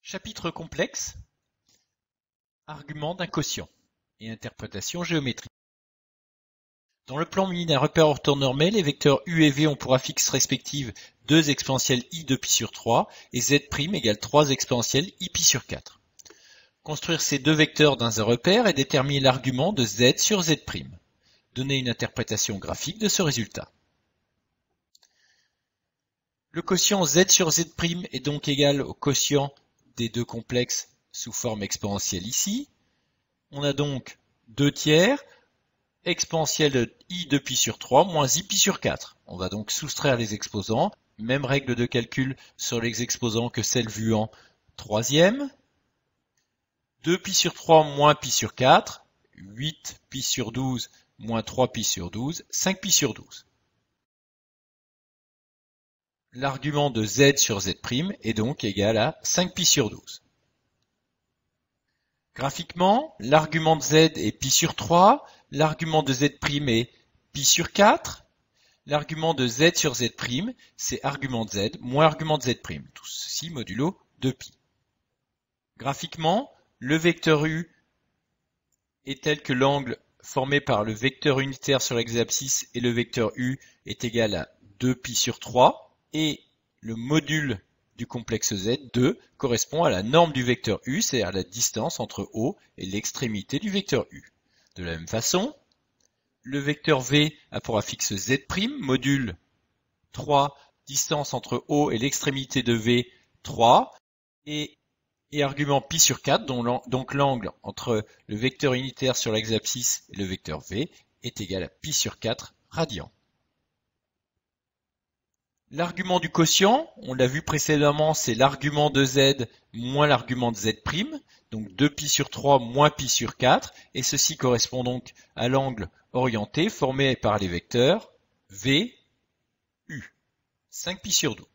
Chapitre complexe, argument d'un quotient et interprétation géométrique. Dans le plan muni d'un repère orthonormé, les vecteurs u et v ont pour affixe respective 2 exponentielles i de pi sur 3 et z' égale 3 exponentielles i pi sur 4. Construire ces deux vecteurs dans un repère et déterminer l'argument de z sur z'. Donner une interprétation graphique de ce résultat. Le quotient z sur z' est donc égal au quotient des deux complexes sous forme exponentielle ici. On a donc 2 tiers exponentielle de i de pi sur 3 moins i pi sur 4. On va donc soustraire les exposants. Même règle de calcul sur les exposants que celle vue en troisième. 2 pi sur 3 moins pi sur 4. 8 pi sur 12 moins 3 pi sur 12. 5 pi sur 12. L'argument de z sur z' est donc égal à 5 pi sur 12. Graphiquement, l'argument de z est pi sur 3, l'argument de z' est pi sur 4, l'argument de z sur z', c'est argument de z moins argument de z', tout ceci modulo 2pi. Graphiquement, le vecteur u est tel que l'angle formé par le vecteur unitaire sur l'axe abscisse et le vecteur u est égal à 2pi sur 3, et le module du complexe z, 2, correspond à la norme du vecteur u, c'est-à-dire la distance entre O et l'extrémité du vecteur u. De la même façon, le vecteur v a pour affixe z', module 3, distance entre O et l'extrémité de v, 3, et argument pi sur 4, donc l'angle entre le vecteur unitaire sur l'axe abscisse et le vecteur v est égal à pi sur 4 radians. L'argument du quotient, on l'a vu précédemment, c'est l'argument de z moins l'argument de z', donc 2pi sur 3 moins pi sur 4, et ceci correspond donc à l'angle orienté formé par les vecteurs v, u, 5pi sur 12.